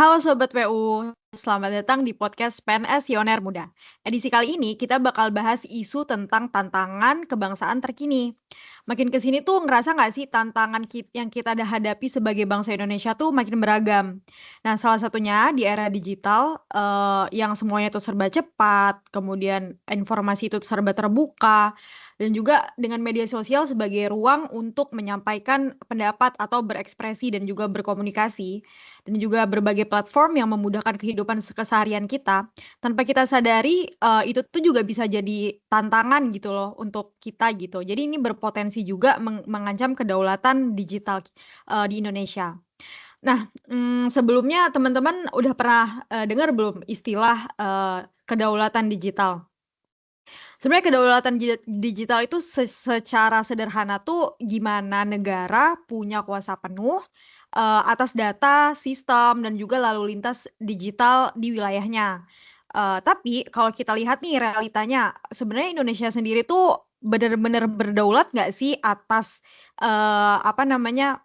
Halo Sobat PU, selamat datang di podcast PNS Pioner Muda. Edisi kali ini kita bakal bahas isu tentang tantangan kebangsaan terkini. Makin ke sini tuh ngerasa nggak sih tantangan yang kita hadapi sebagai bangsa Indonesia tuh makin beragam. Nah, salah satunya di era digital yang semuanya tuh serba cepat, kemudian informasi itu serba terbuka, dan juga dengan media sosial sebagai ruang untuk menyampaikan pendapat atau berekspresi dan juga berkomunikasi dan juga berbagai platform yang memudahkan kehidupan keseharian kita, tanpa kita sadari, itu tuh juga bisa jadi tantangan gitu loh untuk kita gitu. Jadi ini berpotensi juga mengancam kedaulatan digital, di Indonesia. Nah, sebelumnya teman-teman udah pernah, dengar belum istilah, kedaulatan digital? Sebenarnya kedaulatan digital itu secara sederhana tuh gimana negara punya kuasa penuh, atas data, sistem, dan juga lalu lintas digital di wilayahnya. Tapi kalau kita lihat nih realitanya, sebenarnya Indonesia sendiri tuh bener-bener berdaulat nggak sih atas, apa namanya,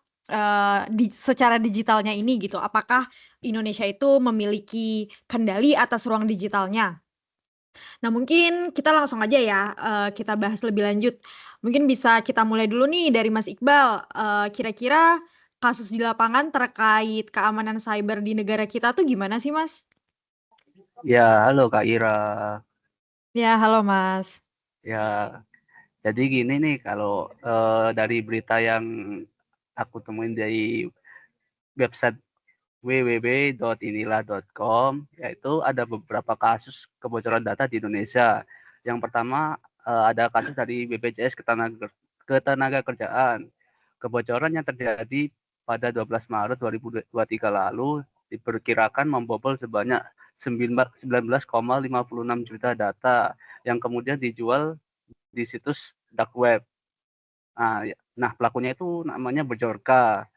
secara digitalnya ini gitu? Apakah Indonesia itu memiliki kendali atas ruang digitalnya? Nah, mungkin kita langsung aja ya, kita bahas lebih lanjut. Mungkin bisa kita mulai dulu nih dari Mas Iqbal, kira-kira kasus di lapangan terkait keamanan cyber di negara kita tuh gimana sih, Mas? Ya, halo Kak Ira. Ya, halo Mas. Ya, jadi gini nih, kalau dari berita yang aku temuin dari website www.inilah.com, yaitu ada beberapa kasus kebocoran data di Indonesia. Yang pertama, ada kasus dari BPJS Ketenagakerjaan. Kebocoran yang terjadi pada 12 Maret 2023 lalu diperkirakan membobol sebanyak 19,56 juta data yang kemudian dijual di situs dark web. Nah, pelakunya itu namanya Bejorka.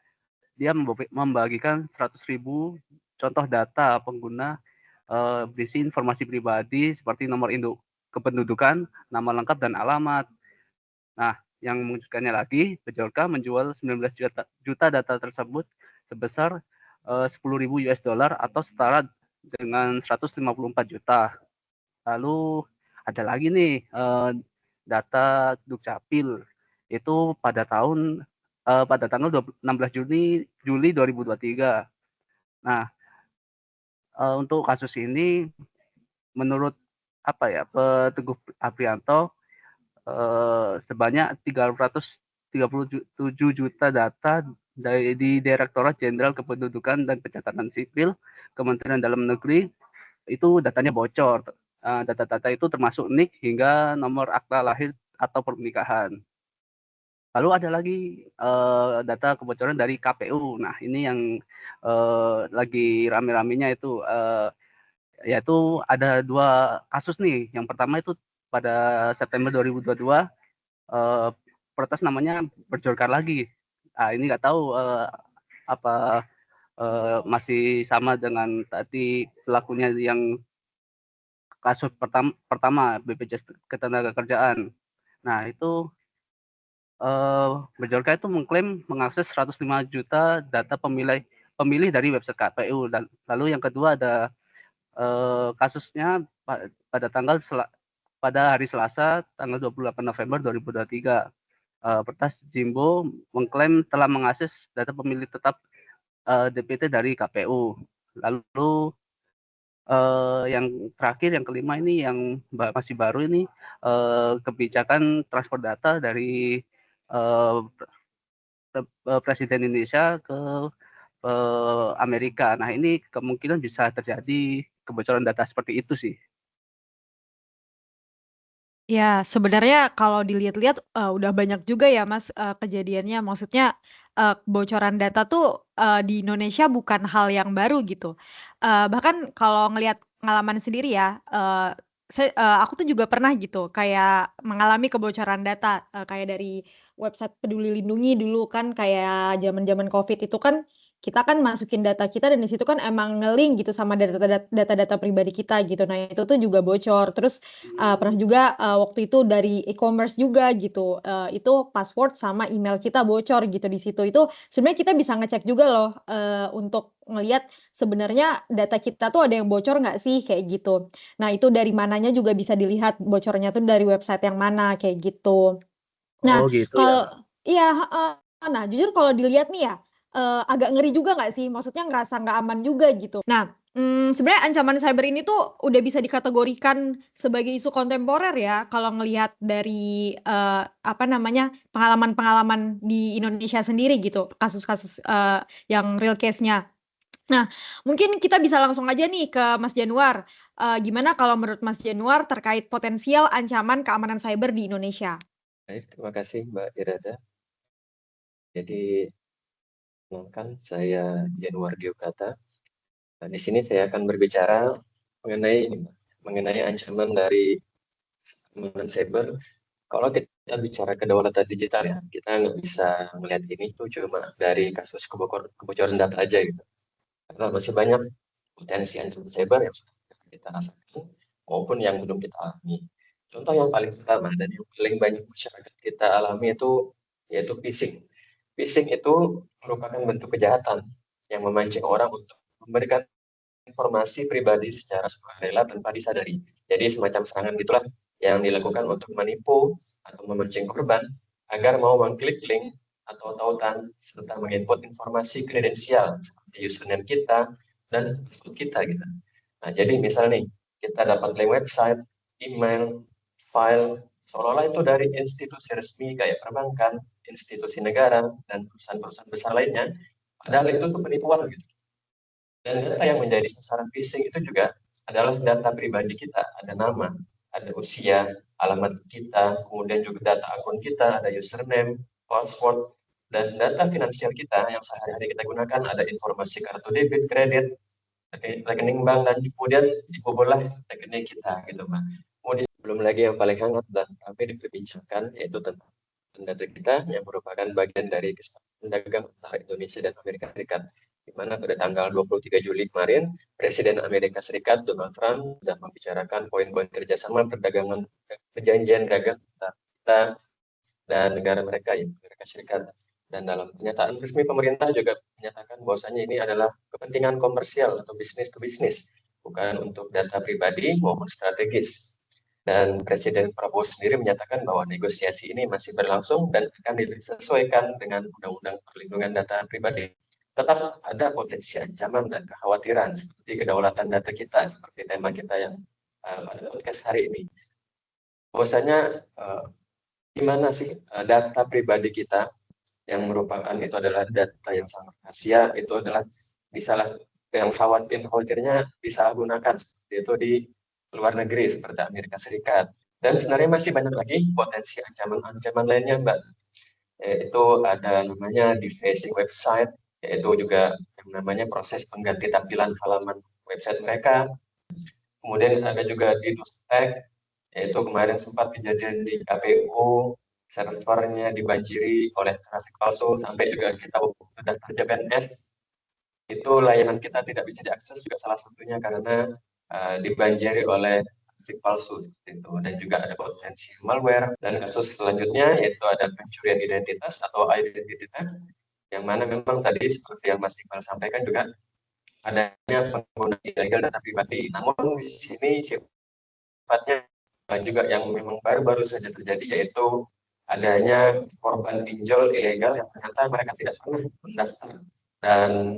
Dia membagikan 100.000 contoh data pengguna berisi informasi pribadi seperti nomor induk kependudukan, nama lengkap, dan alamat. Nah, yang mengejutkannya lagi, Bejorka menjual 19 juta data tersebut sebesar 10.000 US dollar atau setara dengan 154 juta. Lalu ada lagi nih data Dukcapil itu pada tanggal 16 Juli 2023. Nah, untuk kasus ini menurut Teguh Aprianto, sebanyak 337 juta data di Direktorat Jenderal Kependudukan dan Pencatatan Sipil Kementerian Dalam Negeri itu datanya bocor. Data-data itu termasuk NIK hingga nomor akta lahir atau pernikahan. Lalu ada lagi data kebocoran dari KPU. Nah, ini yang lagi rame-ramenya itu, yaitu ada 2 kasus nih. Yang pertama itu pada September 2022, peretas namanya Bejorka lagi. Ini nggak tahu apa masih sama dengan tadi pelakunya yang kasus pertama BPJS Ketenagakerjaan. Nah, itu Bejorka itu mengklaim mengakses 105 juta data pemilih dari website KPU. Dan lalu yang kedua ada kasusnya pada hari Selasa tanggal 28 November 2023. Pertas Jimbo mengklaim telah mengakses data pemilih tetap DPT dari KPU. Lalu yang terakhir, yang kelima ini yang masih baru ini, kebijakan transfer data dari Presiden Indonesia ke Amerika. Nah, ini kemungkinan bisa terjadi kebocoran data seperti itu sih. Ya, sebenarnya kalau dilihat-lihat, udah banyak juga ya Mas, kejadiannya. Maksudnya, kebocoran data tuh, di Indonesia bukan hal yang baru gitu. Bahkan kalau ngelihat pengalaman sendiri ya, aku tuh juga pernah gitu kayak mengalami kebocoran data, kayak dari website Peduli Lindungi dulu kan kayak zaman-zaman Covid itu kan kita kan masukin data kita dan di situ kan emang nge-link gitu sama data-data pribadi kita gitu. Nah, itu tuh juga bocor. Terus pernah juga waktu itu dari e-commerce juga gitu. Itu password sama email kita bocor gitu di situ. Itu sebenarnya kita bisa ngecek juga loh untuk ngelihat sebenarnya data kita tuh ada yang bocor nggak sih kayak gitu. Nah, itu dari mananya juga bisa dilihat bocornya tuh dari website yang mana kayak gitu. Nah, Oh gitu ya. iya, heeh. Nah, jujur kalau dilihat nih ya, agak ngeri juga nggak sih? Maksudnya ngerasa nggak aman juga gitu. Nah, sebenarnya ancaman cyber ini tuh udah bisa dikategorikan sebagai isu kontemporer ya, kalau ngelihat dari, apa namanya, pengalaman-pengalaman di Indonesia sendiri gitu, kasus-kasus, yang real case-nya. Nah, mungkin kita bisa langsung aja nih ke Mas Januar, gimana kalau menurut Mas Januar terkait potensial ancaman keamanan cyber di Indonesia? Baik, terima kasih Mbak Irada. Jadi, kenalkan saya Januar Diogata. Nah, di sini saya akan berbicara mengenai mengenai ancaman dari keamanan cyber. Kalau kita bicara kedaulatan digital ya, kita nggak bisa melihat ini tuh cuma dari kasus kebocoran data aja gitu. Karena masih banyak potensi ancaman cyber yang sudah kita rasakan maupun yang belum kita alami. Contoh yang paling pertama dan yang paling banyak masyarakat kita alami itu yaitu phishing. Phishing itu merupakan bentuk kejahatan yang memancing orang untuk memberikan informasi pribadi secara sukarela tanpa disadari. Jadi semacam serangan gitulah yang dilakukan untuk menipu atau memancing korban agar mau mengklik link atau tautan serta menginput informasi kredensial seperti username kita dan password kita gitu. Nah, jadi misal nih kita dapat link website, email, file seolah-olah itu dari institusi resmi kayak perbankan, institusi negara dan perusahaan-perusahaan besar lainnya, padahal itu tuh penipuan gitu. Dan data yang menjadi sasaran phishing itu juga adalah data pribadi kita, ada nama, ada usia, alamat kita, kemudian juga data akun kita, ada username, password, dan data finansial kita yang sehari-hari kita gunakan, ada informasi kartu debit, kredit, rekening bank, dan kemudian dibobollah rekening kita gitu Mbak. Kemudian belum lagi yang paling hangat dan ramai diperbincangkan yaitu tentang data kita yang merupakan bagian dari kesepakatan dagang antara Indonesia dan Amerika Serikat, di mana pada tanggal 23 Juli kemarin, Presiden Amerika Serikat Donald Trump sudah membicarakan poin-poin kerjasama perdagangan perjanjian dagang antara kita dan negara mereka, yaitu Amerika Serikat. Dan dalam pernyataan resmi pemerintah juga menyatakan bahwasanya ini adalah kepentingan komersial atau bisnis to bisnis, bukan untuk data pribadi maupun strategis. Dan Presiden Prabowo sendiri menyatakan bahwa negosiasi ini masih berlangsung dan akan disesuaikan dengan Undang-Undang Perlindungan Data Pribadi. Tetap ada potensi ancaman dan kekhawatiran seperti kedaulatan data kita, seperti tema kita yang pada podcast hari ini. Bahwasanya gimana sih data pribadi kita yang merupakan itu adalah data yang sangat rahasia, itu adalah disalah yang khawatirnya disalahgunakan seperti itu di luar negeri seperti Amerika Serikat. Dan sebenarnya masih banyak lagi potensi ancaman-ancaman lainnya, Mbak. Yaitu ada namanya defacing website, yaitu juga yang namanya proses pengganti tampilan halaman website mereka. Kemudian ada juga DDoS attack, yaitu kemarin sempat kejadian di KPU, servernya dibanjiri oleh traffic palsu sampai juga kita daftar CPNS itu layanan kita tidak bisa diakses juga salah satunya karena dibanjiri oleh traffic palsu itu, dan juga ada potensi malware. Dan kasus selanjutnya yaitu ada pencurian identitas atau identity theft, yang mana memang tadi seperti yang Mas Iqbal sampaikan juga adanya penggunaan ilegal data pribadi. Namun di sini sifatnya juga yang memang baru-baru saja terjadi, yaitu adanya korban pinjol ilegal yang ternyata mereka tidak pernah mendaftar dan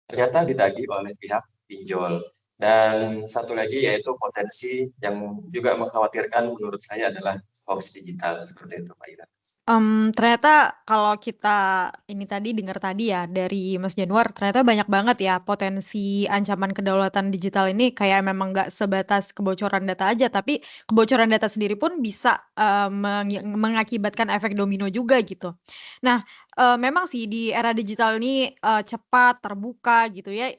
ternyata ditagih oleh pihak pinjol. Dan satu lagi yaitu potensi yang juga mengkhawatirkan menurut saya adalah hoax digital seperti itu Pak Ira. Ternyata kalau kita ini tadi dengar tadi ya dari Mas Januar, ternyata banyak banget ya potensi ancaman kedaulatan digital ini kayak memang nggak sebatas kebocoran data aja, tapi kebocoran data sendiri pun bisa, mengakibatkan efek domino juga gitu. Nah, memang sih di era digital ini, cepat, terbuka gitu ya,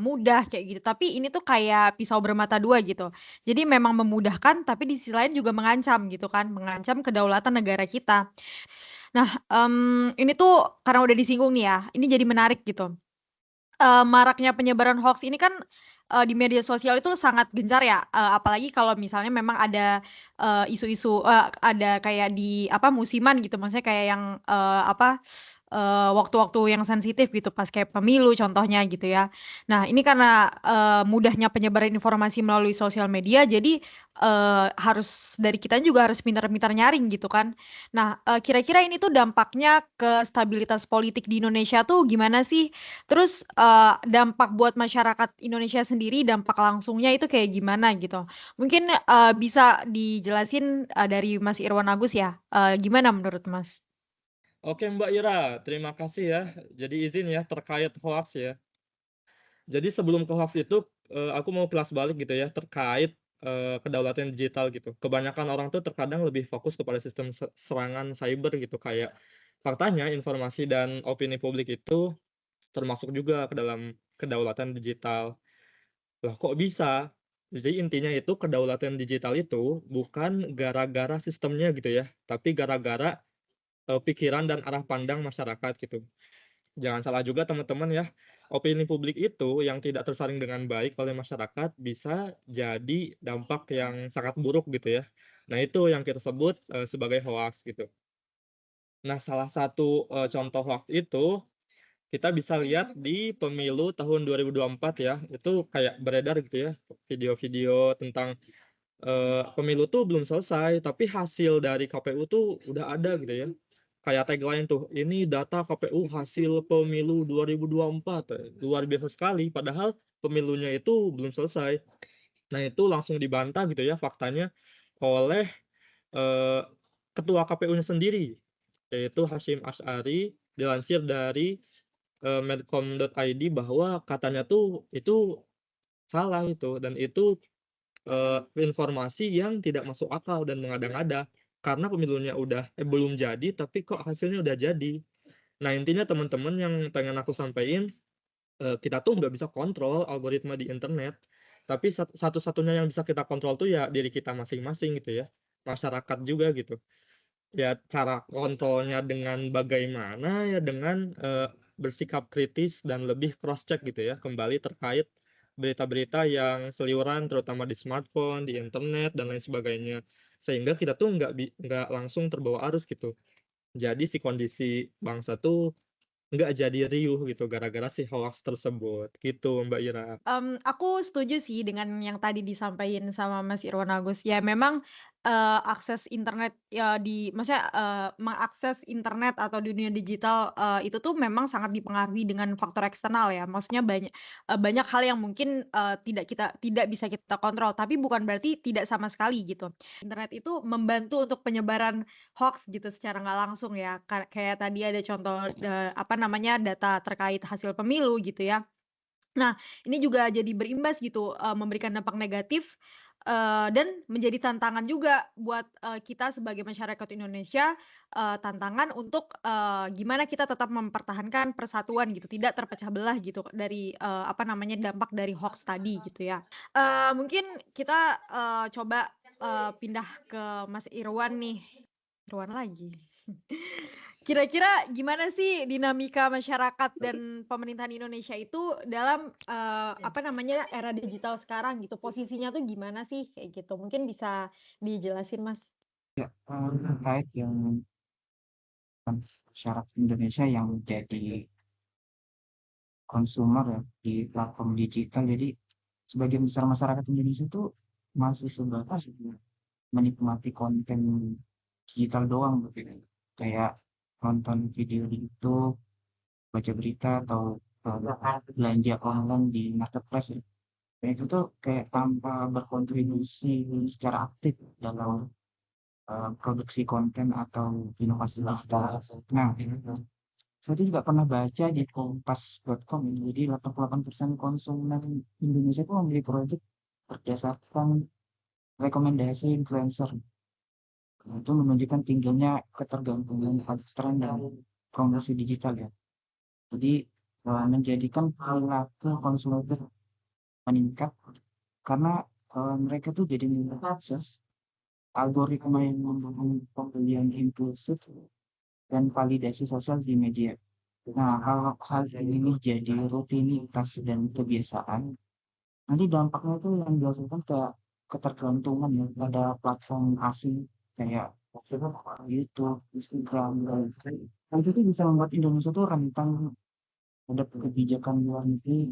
mudah kayak gitu, tapi ini tuh kayak pisau bermata dua gitu. Jadi memang memudahkan, tapi di sisi lain juga mengancam gitu kan, mengancam kedaulatan negara kita. Nah, ini tuh karena udah disinggung nih ya, ini jadi menarik gitu. maraknya penyebaran hoax ini kan, di media sosial itu sangat gencar ya, apalagi kalau misalnya memang ada, isu-isu ada kayak di apa, musiman gitu, maksudnya kayak yang, waktu-waktu yang sensitif gitu, pas kayak pemilu contohnya gitu ya. Nah, ini karena, mudahnya penyebaran informasi melalui sosial media, jadi, harus dari kita juga harus pintar-pintar nyaring gitu kan. Nah, kira-kira ini tuh dampaknya ke stabilitas politik di Indonesia tuh gimana sih? Terus, dampak buat masyarakat Indonesia sendiri, dampak langsungnya itu kayak gimana gitu? Mungkin, bisa dijelasin, dari Mas Irwan Agus ya, gimana menurut Mas? Oke Mbak Ira, terima kasih ya. Jadi izin ya terkait hoax ya. Jadi sebelum ke hoax itu, aku mau kelas balik gitu ya terkait, kedaulatan digital gitu. Kebanyakan orang tuh terkadang lebih fokus kepada sistem serangan cyber gitu, kayak faktanya informasi dan opini publik itu termasuk juga ke dalam kedaulatan digital. Lah kok bisa? Jadi intinya itu kedaulatan digital itu bukan gara-gara sistemnya gitu ya, tapi gara-gara, pikiran dan arah pandang masyarakat gitu. Jangan salah juga teman-teman ya, opini publik itu yang tidak tersaring dengan baik oleh masyarakat bisa jadi dampak yang sangat buruk gitu ya. Nah itu yang kita sebut, sebagai hoaks gitu. Nah salah satu, contoh hoaks itu, kita bisa lihat di pemilu tahun 2024 ya, itu kayak beredar gitu ya, video-video tentang, pemilu tuh belum selesai, tapi hasil dari KPU tuh udah ada gitu ya. Kayak tagline tuh, "Ini data KPU hasil pemilu 2024," luar biasa sekali, padahal pemilunya itu belum selesai. Nah, itu langsung dibantah gitu ya faktanya oleh, eee, ketua KPU-nya sendiri, yaitu Hasyim Asy'ari, dilansir dari, medcom.id bahwa katanya tuh itu salah itu, dan itu informasi yang tidak masuk akal dan mengada-ngada, karena pemilunya belum jadi, tapi kok hasilnya udah jadi. Nah, intinya teman-teman yang pengen aku sampaikan, kita tuh nggak bisa kontrol algoritma di internet, tapi satu-satunya yang bisa kita kontrol tuh ya diri kita masing-masing gitu ya, masyarakat juga gitu. Ya cara kontrolnya dengan bagaimana, ya dengan, bersikap kritis dan lebih cross check gitu ya, kembali terkait berita-berita yang seliweran terutama di smartphone, di internet, dan lain sebagainya. Sehingga kita tuh nggak langsung terbawa arus gitu. Jadi si kondisi bangsa tuh nggak jadi riuh gitu gara-gara si hoaks tersebut, gitu Mbak Ira. Aku setuju sih dengan yang tadi disampaikan sama Mas Irwan Agus. Ya memang, akses internet ya maksudnya, mengakses internet atau dunia digital, itu tuh memang sangat dipengaruhi dengan faktor eksternal ya. Maksudnya banyak hal yang mungkin, tidak bisa kita kontrol, tapi bukan berarti tidak sama sekali gitu. Internet itu membantu untuk penyebaran hoax gitu secara nggak langsung ya, kayak tadi ada contoh, apa namanya, data terkait hasil pemilu gitu ya. Nah, ini juga jadi berimbas gitu, memberikan dampak negatif, dan menjadi tantangan juga buat, kita sebagai masyarakat Indonesia, tantangan untuk, gimana kita tetap mempertahankan persatuan gitu, tidak terpecah belah gitu dari, apa namanya, dampak dari hoax tadi gitu ya. Mungkin kita, coba, pindah ke Mas Irwan nih. Irwan lagi. Kira-kira gimana sih dinamika masyarakat dan pemerintahan Indonesia itu dalam, apa namanya, era digital sekarang gitu, posisinya tuh gimana sih? Kayak gitu, mungkin bisa dijelasin, Mas? Ya, terkait yang masyarakat Indonesia yang jadi konsumer ya di platform digital. Jadi sebagian besar masyarakat Indonesia itu masih sebatas menikmati konten digital doang begitu. Kayak nonton video di YouTube, baca berita atau belanja online di marketplace ya. Dan itu tuh kayak tanpa berkontribusi secara aktif dalam produksi konten atau inovasi digital. Nah, saya juga pernah baca di kompas.com ya, jadi 88% konsumen Indonesia itu membeli produk berdasarkan rekomendasi influencer. Itu menunjukkan tingginya ketergantungan tren dan promosi digital ya. Jadi menjadikan perilaku konsumen meningkat karena mereka tuh jadi mengakses algoritma yang mendukung pembelian impulsif dan validasi sosial di media. Nah, kalau hal ini jadi rutinitas dan kebiasaan, nanti dampaknya itu yang dirasakan kayak ketergantungan ya pada platform asing kayak YouTube, Instagram, dan itu tuh bisa membuat Indonesia tuh rentan terhadap kebijakan luar negeri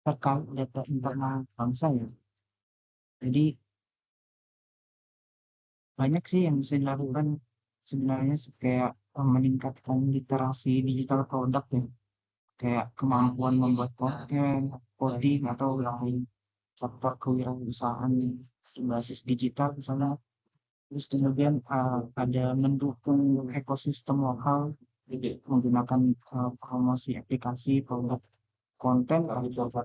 terkait data internal bangsa ya. Jadi banyak sih yang bisa dilakukan sebenarnya kayak meningkatkan literasi digital produk ya, kayak kemampuan membuat konten, coding atau lain faktor kewirausahaan berbasis digital misalnya. Terus kemudian ada mendukung ekosistem lokal menggunakan promosi aplikasi produk konten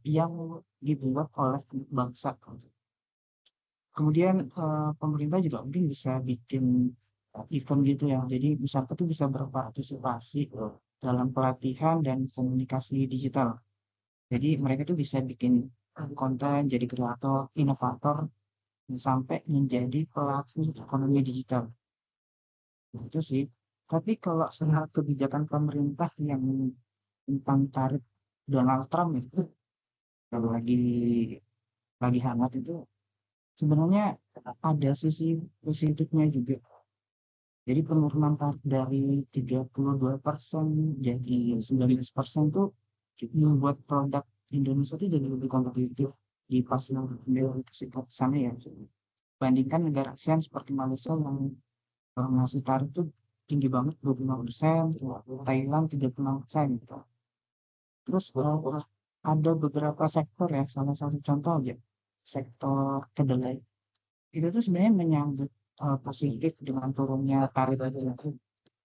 yang dibuat oleh bangsa. Kemudian pemerintah juga mungkin bisa bikin event gitu ya. Jadi masyarakat tuh bisa berpartisipasi dalam pelatihan dan komunikasi digital. Jadi mereka tuh bisa bikin konten, jadi kreator, inovator, sampai menjadi pelaku ekonomi digital. Nah, itu sih. Tapi kalau soal kebijakan pemerintah yang tentang tarif Donald Trump itu kalau lagi hangat itu sebenarnya ada sisi positifnya juga. Jadi penurunan tarif dari 32% jadi 19% tuh membuat produk Indonesia itu jadi lebih kompetitif di pasar Amerika Serikat sana ya. Bandingkan negara ASEAN seperti Malaysia yang ngasih tarif tuh tinggi banget 25%, Thailand 36% gitu. Terus ada beberapa sektor ya, salah satu contoh aja, sektor kedelai. Itu tuh sebenarnya menyambut positif dengan turunnya tarif itu.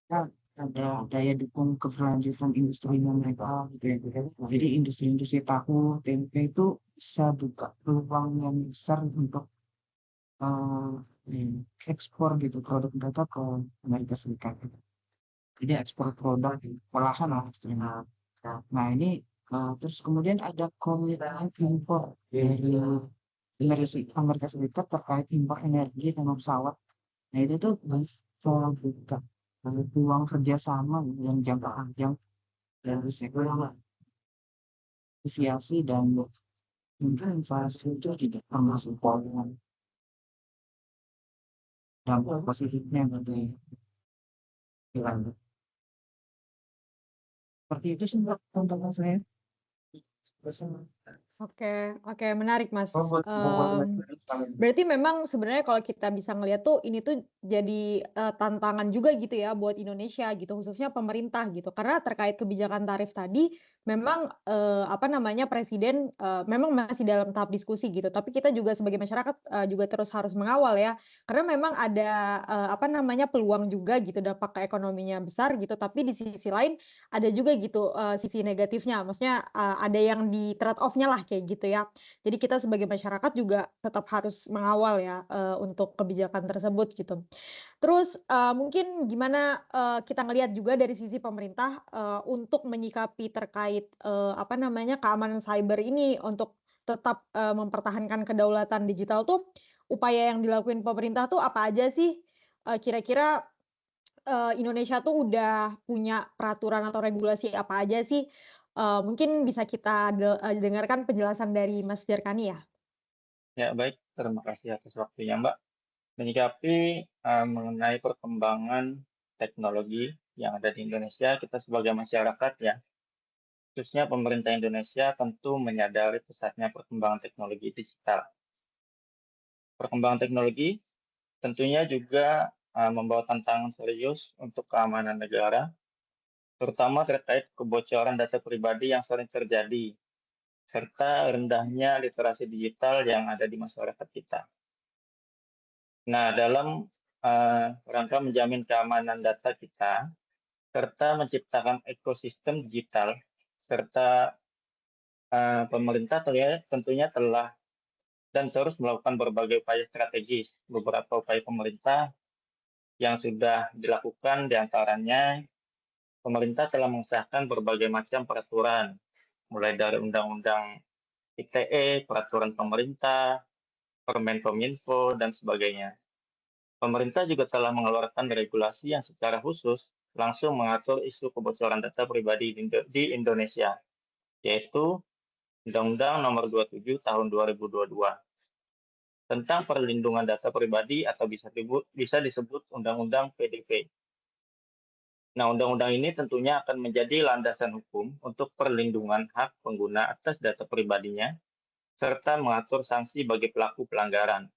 Kita ada daya dukung keberlanjutan industri mereka gitu ya. Jadi industri-industri tahu, tempe itu bisa buka peluang yang besar untuk ekspor gitu produk mereka ke Amerika Serikat gitu. Jadi ekspor produk olahan lah istilahnya. Nah ini terus kemudian ada komitmen impor dari Amerika Serikat terkait impor energi dan pesawat. Nah itu tuh bisa buka peluang kerjasama yang jangka panjang dari sektor aviasi dan mungkin infrastruktur juga termasuk poin dampak positifnya gitu ya. Seperti itu sih Mbak tontonan saya. Oke, oke, menarik, Mas. Berarti memang sebenarnya kalau kita bisa ngelihat tuh ini tuh jadi, tantangan juga gitu ya buat Indonesia gitu, khususnya pemerintah gitu. Karena terkait kebijakan tarif tadi memang, apa namanya, presiden, memang masih dalam tahap diskusi gitu, tapi kita juga sebagai masyarakat, juga terus harus mengawal ya. Karena memang ada, apa namanya, peluang juga gitu dampak ke ekonominya besar gitu, tapi di sisi lain ada juga gitu, sisi negatifnya. Maksudnya, ada yang di trade off-nya lah kayak gitu ya. Jadi kita sebagai masyarakat juga tetap harus mengawal ya, untuk kebijakan tersebut gitu. Terus, mungkin gimana, kita ngelihat juga dari sisi pemerintah, untuk menyikapi terkait, apa namanya, keamanan cyber ini untuk tetap, mempertahankan kedaulatan digital tuh, upaya yang dilakukan pemerintah tuh apa aja sih? Kira-kira, Indonesia tuh udah punya peraturan atau regulasi apa aja sih? Mungkin bisa kita dengarkan penjelasan dari Mas Darkani ya? Ya, baik. Terima kasih atas waktunya, Mbak. Menyikapi mengenai perkembangan teknologi yang ada di Indonesia, kita sebagai masyarakat ya, khususnya pemerintah Indonesia tentu menyadari pesatnya perkembangan teknologi digital. Perkembangan teknologi tentunya juga membawa tantangan serius untuk keamanan negara, terutama terkait kebocoran data pribadi yang sering terjadi, serta rendahnya literasi digital yang ada di masyarakat kita. Nah, dalam rangka menjamin keamanan data kita, serta menciptakan ekosistem digital, serta pemerintah tentunya telah dan terus melakukan berbagai upaya strategis. Beberapa upaya pemerintah yang sudah dilakukan diantaranya, pemerintah telah mengesahkan berbagai macam peraturan, mulai dari Undang-Undang ITE, peraturan pemerintah, Permen Kominfo, dan sebagainya. Pemerintah juga telah mengeluarkan regulasi yang secara khusus langsung mengatur isu kebocoran data pribadi di Indonesia, yaitu Undang-Undang Nomor 27 Tahun 2022 tentang perlindungan data pribadi atau bisa disebut Undang-Undang PDP. Nah, undang-undang ini tentunya akan menjadi landasan hukum untuk perlindungan hak pengguna atas data pribadinya, serta mengatur sanksi bagi pelaku pelanggaran.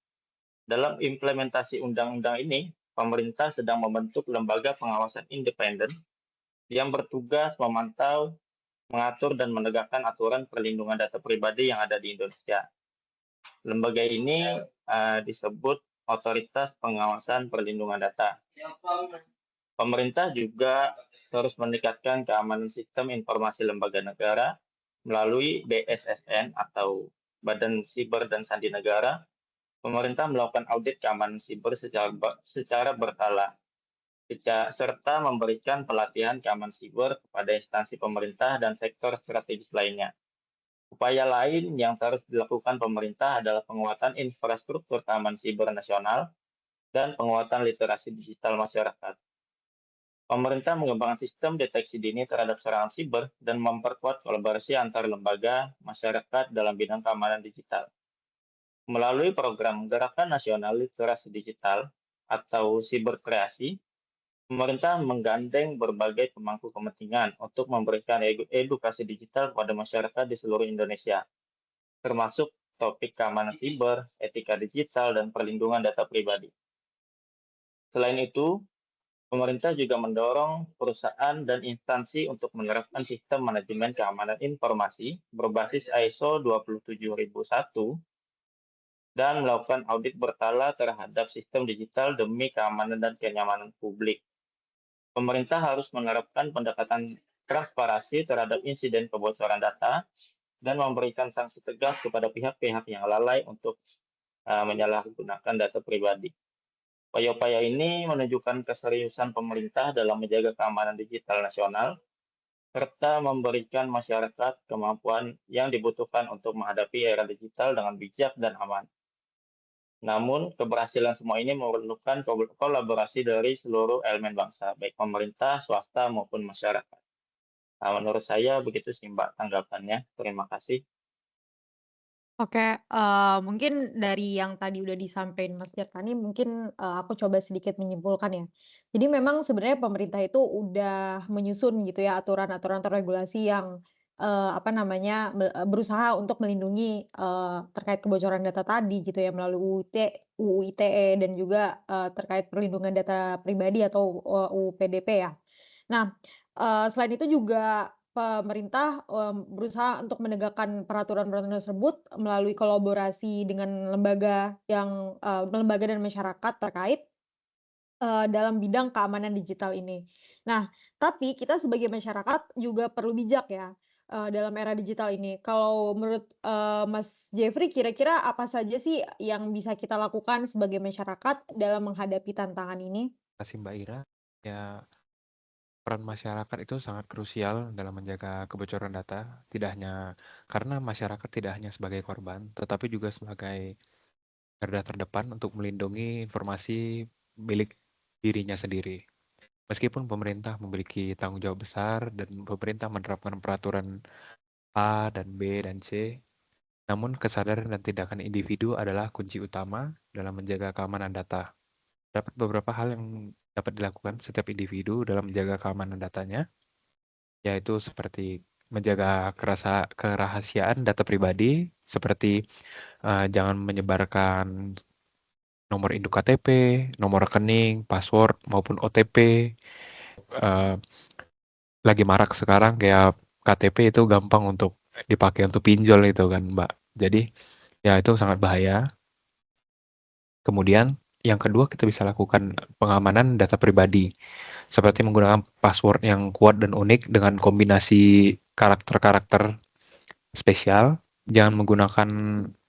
Dalam implementasi undang-undang ini, pemerintah sedang membentuk lembaga pengawasan independen yang bertugas memantau, mengatur, dan menegakkan aturan perlindungan data pribadi yang ada di Indonesia. Lembaga ini disebut Otoritas Pengawasan Perlindungan Data. Pemerintah juga terus meningkatkan keamanan sistem informasi lembaga negara melalui BSSN atau Badan Siber dan Sandi Negara. Pemerintah melakukan audit keamanan siber secara berkala, serta memberikan pelatihan keamanan siber kepada instansi pemerintah dan sektor strategis lainnya. Upaya lain yang terus dilakukan pemerintah adalah penguatan infrastruktur keamanan siber nasional dan penguatan literasi digital masyarakat. Pemerintah mengembangkan sistem deteksi dini terhadap serangan siber dan memperkuat kolaborasi antar lembaga masyarakat dalam bidang keamanan digital. Melalui program Gerakan Nasional Literasi Digital atau Siberkreasi, pemerintah menggandeng berbagai pemangku kepentingan untuk memberikan edukasi digital kepada masyarakat di seluruh Indonesia, termasuk topik keamanan siber, etika digital, dan perlindungan data pribadi. Selain itu, pemerintah juga mendorong perusahaan dan instansi untuk menerapkan sistem manajemen keamanan informasi berbasis ISO 27001 dan melakukan audit berkala terhadap sistem digital demi keamanan dan kenyamanan publik. Pemerintah harus menerapkan pendekatan transparansi terhadap insiden kebocoran data dan memberikan sanksi tegas kepada pihak-pihak yang lalai untuk menyalahgunakan data pribadi. Upaya-upaya ini menunjukkan keseriusan pemerintah dalam menjaga keamanan digital nasional, serta memberikan masyarakat kemampuan yang dibutuhkan untuk menghadapi era digital dengan bijak dan aman. Namun, keberhasilan semua ini memerlukan kolaborasi dari seluruh elemen bangsa, baik pemerintah, swasta, maupun masyarakat. Nah, menurut saya begitu sih Mbak tanggapannya. Terima kasih. Oke, mungkin dari yang tadi udah disampaikan Mas Tirtani mungkin, aku coba sedikit menyimpulkan ya. Jadi memang sebenarnya pemerintah itu udah menyusun gitu ya aturan-aturan atau regulasi yang, apa namanya, berusaha untuk melindungi, terkait kebocoran data tadi gitu ya melalui UU ITE dan juga, terkait perlindungan data pribadi atau, UU PDP ya. Nah, selain itu juga pemerintah, berusaha untuk menegakkan peraturan-peraturan tersebut melalui kolaborasi dengan lembaga yang, lembaga dan masyarakat terkait, dalam bidang keamanan digital ini. Nah, tapi kita sebagai masyarakat juga perlu bijak ya, dalam era digital ini. Kalau menurut, Mas Jeffrey kira-kira apa saja sih yang bisa kita lakukan sebagai masyarakat dalam menghadapi tantangan ini? Terima kasih Mbak Ira. Ya, peran masyarakat itu sangat krusial dalam menjaga kebocoran data, karena masyarakat tidak hanya sebagai korban, tetapi juga sebagai garda terdepan untuk melindungi informasi milik dirinya sendiri. Meskipun pemerintah memiliki tanggung jawab besar dan pemerintah menerapkan peraturan A dan B dan C, namun kesadaran dan tindakan individu adalah kunci utama dalam menjaga keamanan data. Dapat beberapa hal yang dapat dilakukan setiap individu dalam menjaga keamanan datanya, yaitu seperti menjaga kerahasiaan data pribadi, seperti jangan menyebarkan nomor induk KTP, nomor rekening, password, maupun OTP. Lagi marak sekarang kayak KTP itu gampang untuk dipakai untuk pinjol itu kan Mbak. Jadi ya itu sangat bahaya. Kemudian yang kedua kita bisa lakukan pengamanan data pribadi. Seperti menggunakan password yang kuat dan unik dengan kombinasi karakter-karakter spesial. Jangan menggunakan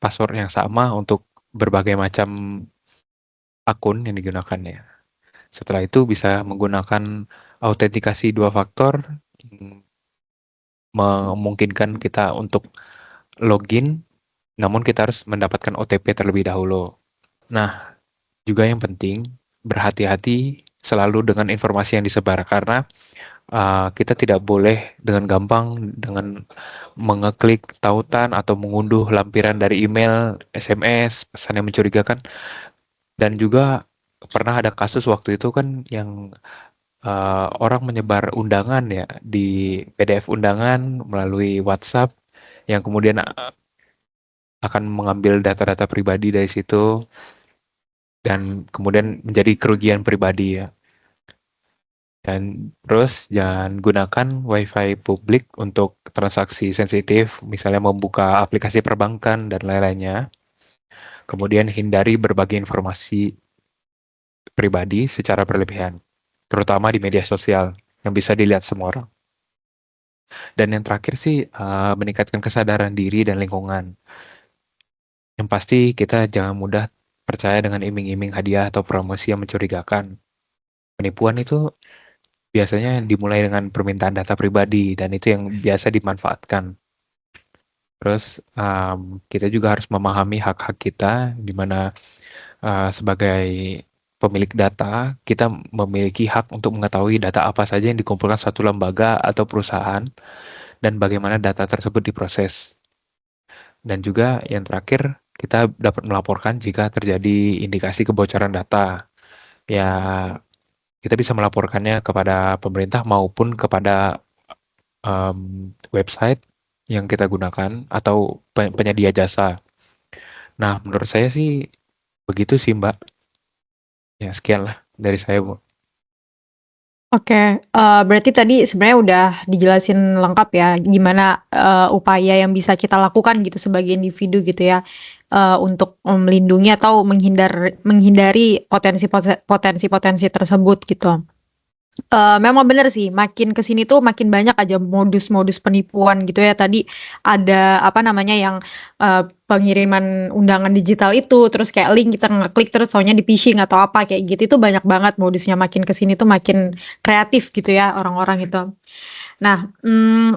password yang sama untuk berbagai macam akun yang digunakan ya. Setelah itu bisa menggunakan autentikasi 2 faktor memungkinkan kita untuk login, namun kita harus mendapatkan OTP terlebih dahulu. Nah, juga yang penting berhati-hati selalu dengan informasi yang disebar, karena kita tidak boleh dengan gampang dengan mengeklik tautan atau mengunduh lampiran dari email, SMS, pesan yang mencurigakan. Dan juga pernah ada kasus waktu itu kan yang orang menyebar undangan ya di PDF undangan melalui WhatsApp yang kemudian akan mengambil data-data pribadi dari situ dan kemudian menjadi kerugian pribadi ya. Dan terus jangan gunakan WiFi publik untuk transaksi sensitif, misalnya membuka aplikasi perbankan dan lain-lainnya. Kemudian hindari berbagi informasi pribadi secara berlebihan, terutama di media sosial yang bisa dilihat semua orang. Dan yang terakhir sih meningkatkan kesadaran diri dan lingkungan. Yang pasti kita jangan mudah percaya dengan iming-iming hadiah atau promosi yang mencurigakan. Penipuan itu biasanya dimulai dengan permintaan data pribadi dan itu yang biasa dimanfaatkan. Terus kita juga harus memahami hak-hak kita, di mana sebagai pemilik data, kita memiliki hak untuk mengetahui data apa saja yang dikumpulkan suatu lembaga atau perusahaan dan bagaimana data tersebut diproses. Dan juga yang terakhir, kita dapat melaporkan jika terjadi indikasi kebocoran data. Ya, kita bisa melaporkannya kepada pemerintah maupun kepada website yang kita gunakan atau penyedia jasa. Nah, menurut saya sih begitu sih, Mbak. Ya, sekian lah dari saya, Bu. Oke, berarti tadi sebenarnya udah dijelasin lengkap ya, gimana upaya yang bisa kita lakukan gitu sebagai individu gitu ya, untuk melindungi atau menghindari potensi-potensi tersebut gitu. Memang bener sih, makin kesini tuh makin banyak aja modus-modus penipuan gitu ya. Tadi ada apa namanya yang pengiriman undangan digital itu, terus kayak link kita ngeklik terus taunya di-phishing atau apa kayak gitu. Itu banyak banget modusnya, makin kesini tuh makin kreatif gitu ya orang-orang itu. Nah,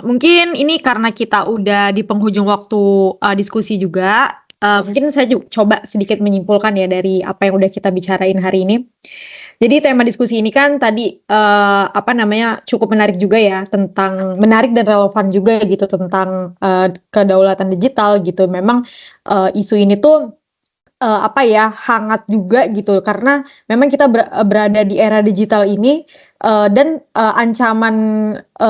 mungkin ini karena kita udah di penghujung waktu diskusi juga, mungkin saya coba sedikit menyimpulkan ya dari apa yang udah kita bicarain hari ini. Jadi tema diskusi ini kan tadi apa namanya cukup menarik juga ya, tentang menarik dan relevan juga gitu tentang kedaulatan digital gitu. Memang isu ini tuh apa ya, hangat juga gitu karena memang kita berada di era digital ini dan ancaman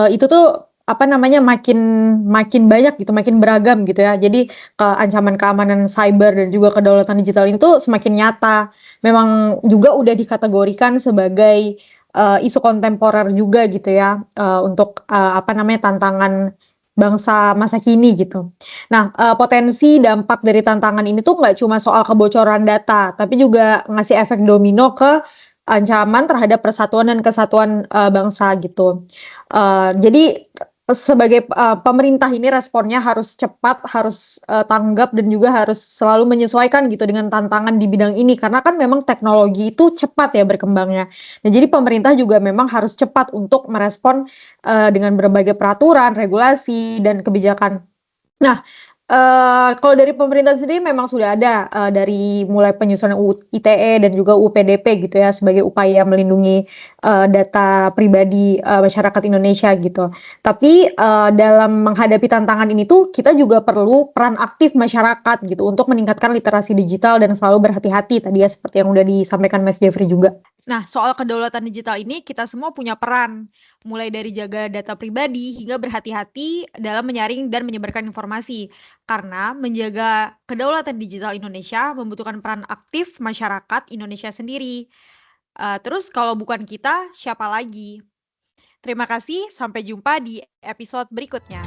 itu tuh apa namanya makin banyak gitu, makin beragam gitu ya. Jadi ancaman keamanan cyber dan juga kedaulatan digital ini tuh semakin nyata. Memang juga udah dikategorikan sebagai isu kontemporer juga gitu ya, untuk apa namanya tantangan bangsa masa kini gitu. Nah, potensi dampak dari tantangan ini tuh nggak cuma soal kebocoran data, tapi juga ngasih efek domino ke ancaman terhadap persatuan dan kesatuan bangsa gitu. Jadi sebagai pemerintah ini responnya harus cepat, harus tanggap dan juga harus selalu menyesuaikan gitu dengan tantangan di bidang ini karena kan memang teknologi itu cepat ya berkembangnya. Nah, jadi pemerintah juga memang harus cepat untuk merespon dengan berbagai peraturan, regulasi dan kebijakan. Nah, kalau dari pemerintah sendiri memang sudah ada dari mulai penyusunan UU ITE dan juga UU PDP gitu ya sebagai upaya melindungi data pribadi masyarakat Indonesia gitu. Tapi dalam menghadapi tantangan ini tuh kita juga perlu peran aktif masyarakat gitu untuk meningkatkan literasi digital dan selalu berhati-hati tadi ya seperti yang udah disampaikan Mas Jeffrey juga. Nah, soal kedaulatan digital ini kita semua punya peran, mulai dari jaga data pribadi hingga berhati-hati dalam menyaring dan menyebarkan informasi. Karena menjaga kedaulatan digital Indonesia membutuhkan peran aktif masyarakat Indonesia sendiri. Terus kalau bukan kita, siapa lagi? Terima kasih, sampai jumpa di episode berikutnya.